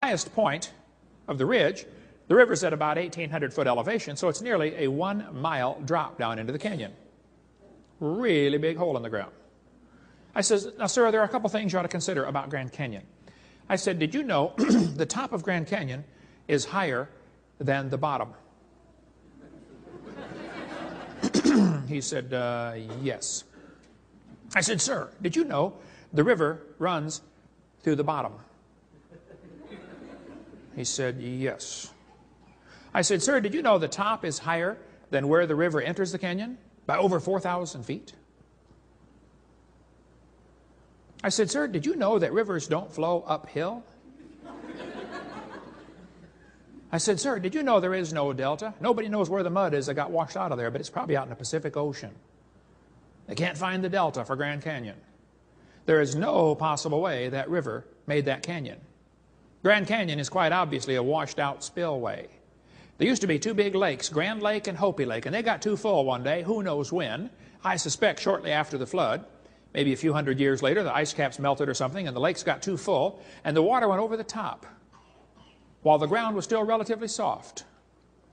highest point of the ridge, the river's at about 1,800-foot elevation, so it's nearly a 1-mile drop down into the canyon. Really big hole in the ground. I says, now, sir, there are a couple things you ought to consider about Grand Canyon. I said, did you know the top of Grand Canyon is higher than the bottom? He said, yes. I said, sir, did you know the river runs through the bottom? He said, yes. I said, sir, did you know the top is higher than where the river enters the canyon? By over 4,000 feet. I said, sir, did you know that rivers don't flow uphill? I said, sir, did you know there is no delta? Nobody knows where the mud is that got washed out of there, but it's probably out in the Pacific Ocean. They can't find the delta for Grand Canyon. There is no possible way that river made that canyon. Grand Canyon is quite obviously a washed out spillway. There used to be two big lakes, Grand Lake and Hopi Lake, and they got too full one day, who knows when. I suspect shortly after the flood, maybe a few hundred years later, the ice caps melted or something, and the lakes got too full, and the water went over the top, while the ground was still relatively soft.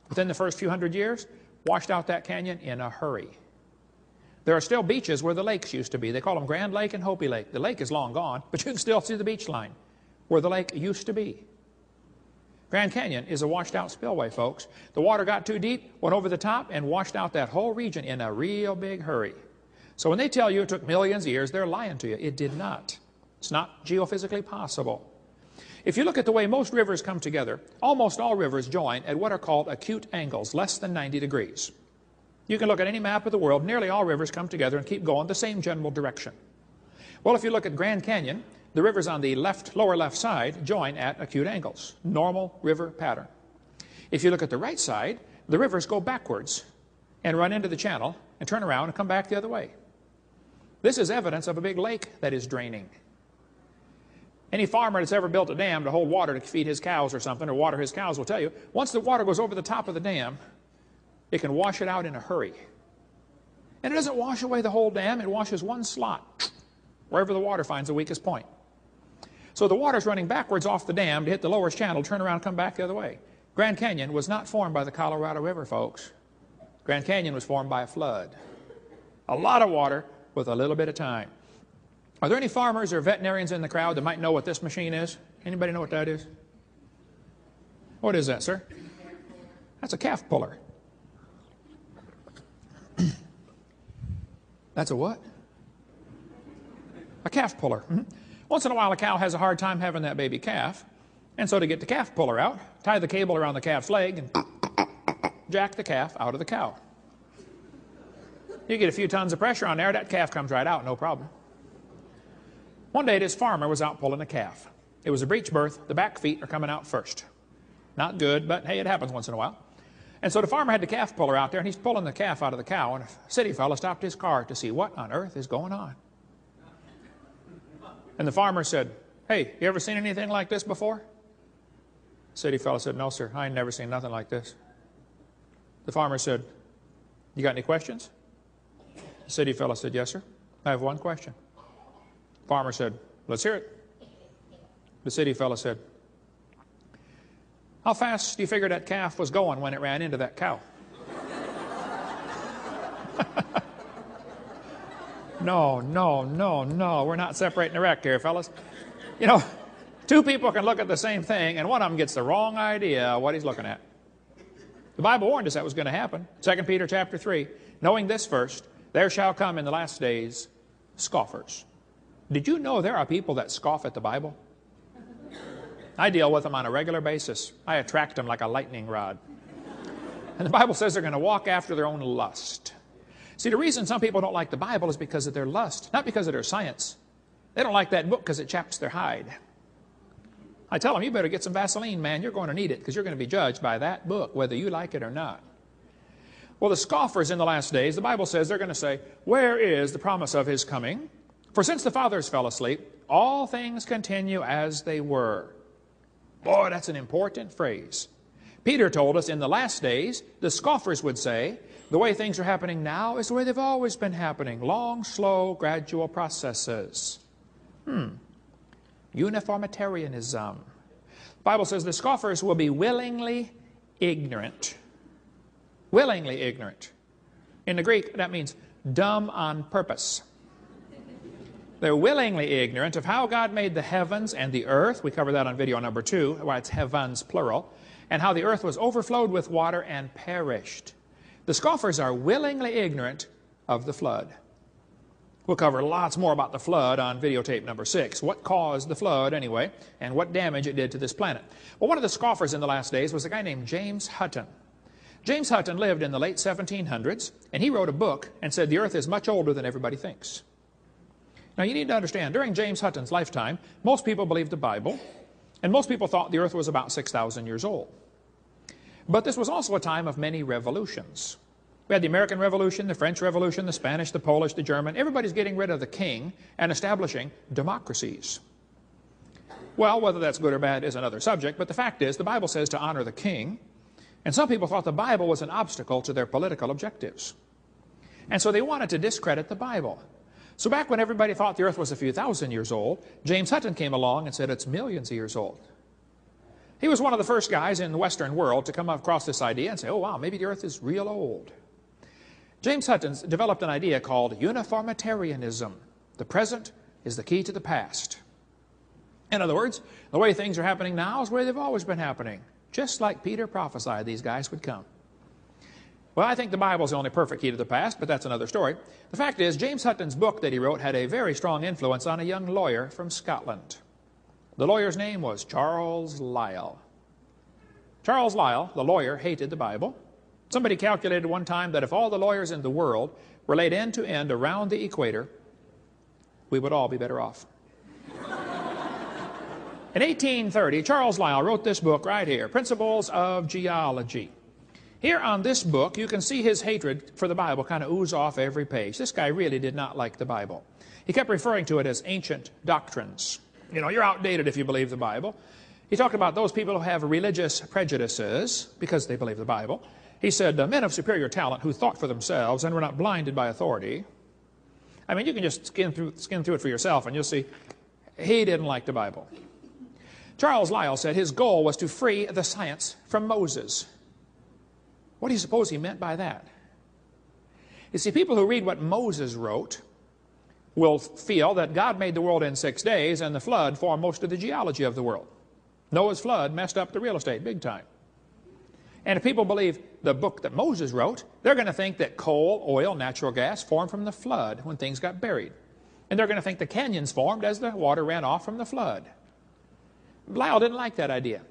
Within the first few hundred years, washed out that canyon in a hurry. There are still beaches where the lakes used to be. They call them Grand Lake and Hopi Lake. The lake is long gone, but you can still see the beach line where the lake used to be. Grand Canyon is a washed out spillway, folks. The water got too deep, went over the top, and washed out that whole region in a real big hurry. So when they tell you it took millions of years, they're lying to you. It did not. It's not geophysically possible. If you look at the way most rivers come together, almost all rivers join at what are called acute angles, less than 90 degrees. You can look at any map of the world, nearly all rivers come together and keep going the same general direction. Well, if you look at Grand Canyon, the rivers on the lower left side join at acute angles, normal river pattern. If you look at the right side, the rivers go backwards and run into the channel and turn around and come back the other way. This is evidence of a big lake that is draining. Any farmer that's ever built a dam to hold water to feed his cows or something, or water his cows, will tell you, once the water goes over the top of the dam, it can wash it out in a hurry. And it doesn't wash away the whole dam, it washes one slot, wherever the water finds the weakest point. So the water's running backwards off the dam to hit the lower channel, turn around, come back the other way. Grand Canyon was not formed by the Colorado River, folks. Grand Canyon was formed by a flood. A lot of water with a little bit of time. Are there any farmers or veterinarians in the crowd that might know what this machine is? Anybody know what that is? What is that, sir? That's a calf puller. That's a what? A calf puller. Once in a while, a cow has a hard time having that baby calf, and so to get the calf puller out, tie the cable around the calf's leg and jack the calf out of the cow. You get a few tons of pressure on there, that calf comes right out, no problem. One day, this farmer was out pulling a calf. It was a breech birth. The back feet are coming out first. Not good, but hey, it happens once in a while. And so the farmer had the calf puller out there, and he's pulling the calf out of the cow, and a city fellow stopped his car to see what on earth is going on. And the farmer said, "Hey, you ever seen anything like this before?" The city fellow said, "No, sir, I ain't never seen nothing like this." The farmer said, "You got any questions?" The city fellow said, "Yes, sir, I have one question." The farmer said, "Let's hear it." The city fellow said, "How fast do you figure that calf was going when it ran into that cow?" No, we're not separating the wreck here, fellas. You know, two people can look at the same thing, and one of them gets the wrong idea of what he's looking at. The Bible warned us that was going to happen. 2 Peter chapter 3, knowing this first, there shall come in the last days scoffers. Did you know there are people that scoff at the Bible? I deal with them on a regular basis. I attract them like a lightning rod. And the Bible says they're going to walk after their own lust. See, the reason some people don't like the Bible is because of their lust, not because of their science. They don't like that book because it chaps their hide. I tell them, you better get some Vaseline, man. You're going to need it because you're going to be judged by that book, whether you like it or not. Well, the scoffers in the last days, the Bible says they're going to say, where is the promise of his coming? For since the fathers fell asleep, all things continue as they were. Boy, that's an important phrase. Peter told us in the last days, the scoffers would say, the way things are happening now is the way they've always been happening. Long, slow, gradual processes. Uniformitarianism. The Bible says the scoffers will be willingly ignorant. Willingly ignorant. In the Greek, that means dumb on purpose. They're willingly ignorant of how God made the heavens and the earth. We covered that on video number 2, why it's heavens, plural. And how the earth was overflowed with water and perished. The scoffers are willingly ignorant of the flood. We'll cover lots more about the flood on videotape number 6. What caused the flood, anyway, and what damage it did to this planet. Well, one of the scoffers in the last days was a guy named James Hutton. James Hutton lived in the late 1700s, and he wrote a book and said the earth is much older than everybody thinks. Now, you need to understand, during James Hutton's lifetime, most people believed the Bible, and most people thought the earth was about 6,000 years old. But this was also a time of many revolutions. We had the American Revolution, the French Revolution, the Spanish, the Polish, the German. Everybody's getting rid of the king and establishing democracies. Well, whether that's good or bad is another subject, but the fact is the Bible says to honor the king, and some people thought the Bible was an obstacle to their political objectives. And so they wanted to discredit the Bible. So back when everybody thought the earth was a few thousand years old, James Hutton came along and said it's millions of years old. He was one of the first guys in the Western world to come across this idea and say, oh wow, maybe the earth is real old. James Hutton developed an idea called uniformitarianism. The present is the key to the past. In other words, the way things are happening now is the way they've always been happening. Just like Peter prophesied these guys would come. Well, I think the Bible is the only perfect key to the past, but that's another story. The fact is, James Hutton's book that he wrote had a very strong influence on a young lawyer from Scotland. The lawyer's name was Charles Lyell. Charles Lyell, the lawyer, hated the Bible. Somebody calculated one time that if all the lawyers in the world were laid end to end around the equator, we would all be better off. In 1830, Charles Lyell wrote this book right here, Principles of Geology. Here on this book, you can see his hatred for the Bible kind of ooze off every page. This guy really did not like the Bible. He kept referring to it as ancient doctrines. You know, you're outdated if you believe the Bible. He talked about those people who have religious prejudices because they believe the Bible. He said, men of superior talent who thought for themselves and were not blinded by authority. I mean, you can just skim through it for yourself and you'll see he didn't like the Bible. Charles Lyell said his goal was to free the science from Moses. What do you suppose he meant by that? You see, people who read what Moses wrote will feel that God made the world in 6 days and the flood formed most of the geology of the world. Noah's flood messed up the real estate big time. And if people believe the book that Moses wrote, they're going to think that coal, oil, natural gas formed from the flood when things got buried. And they're going to think the canyons formed as the water ran off from the flood. Lyell didn't like that idea.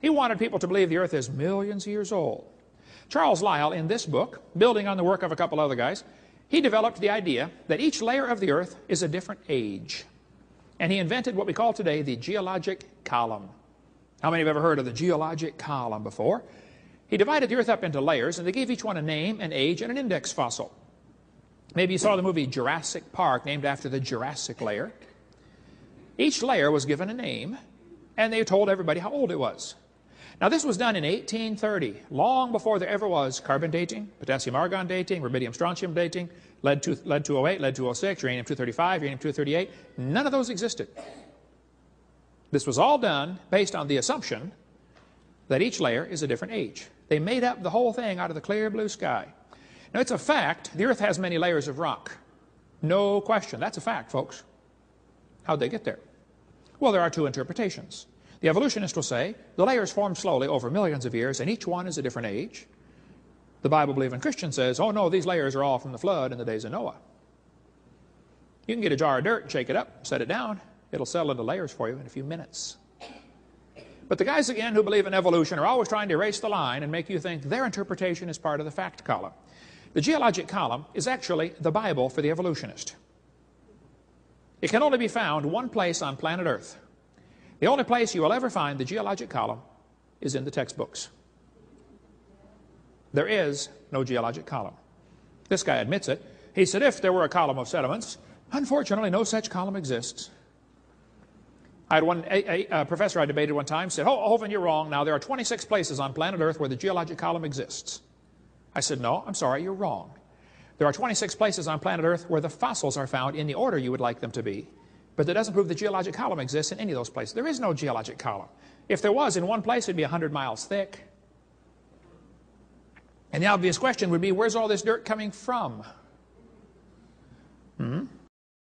He wanted people to believe the earth is millions of years old. Charles Lyell, in this book, building on the work of a couple other guys, he developed the idea that each layer of the earth is a different age. And he invented what we call today the geologic column. How many have ever heard of the geologic column before? He divided the earth up into layers, and they gave each one a name, an age, and an index fossil. Maybe you saw the movie Jurassic Park, named after the Jurassic layer. Each layer was given a name, and they told everybody how old it was. Now, this was done in 1830, long before there ever was carbon dating, potassium-argon dating, rubidium-strontium dating, lead-208, lead-206, uranium-235, uranium-238. None of those existed. This was all done based on the assumption that each layer is a different age. They made up the whole thing out of the clear blue sky. Now, it's a fact the earth has many layers of rock. No question. That's a fact, folks. How'd they get there? Well, there are two interpretations. The evolutionist will say the layers formed slowly over millions of years, and each one is a different age. The Bible-believing Christian says, oh no, these layers are all from the flood in the days of Noah. You can get a jar of dirt, shake it up, set it down. It'll settle into layers for you in a few minutes. But the guys, again, who believe in evolution are always trying to erase the line and make you think their interpretation is part of the fact column. The geologic column is actually the Bible for the evolutionist. It can only be found one place on planet Earth. The only place you will ever find the geologic column is in the textbooks. There is no geologic column. This guy admits it. He said if there were a column of sediments, unfortunately no such column exists. I had a professor I debated one time said, oh, Hovind, you're wrong. Now, there are 26 places on planet Earth where the geologic column exists. I said, no, I'm sorry, you're wrong. There are 26 places on planet Earth where the fossils are found in the order you would like them to be. But that doesn't prove the geologic column exists in any of those places. There is no geologic column. If there was, in one place it'd be 100 miles thick. And the obvious question would be, where's all this dirt coming from?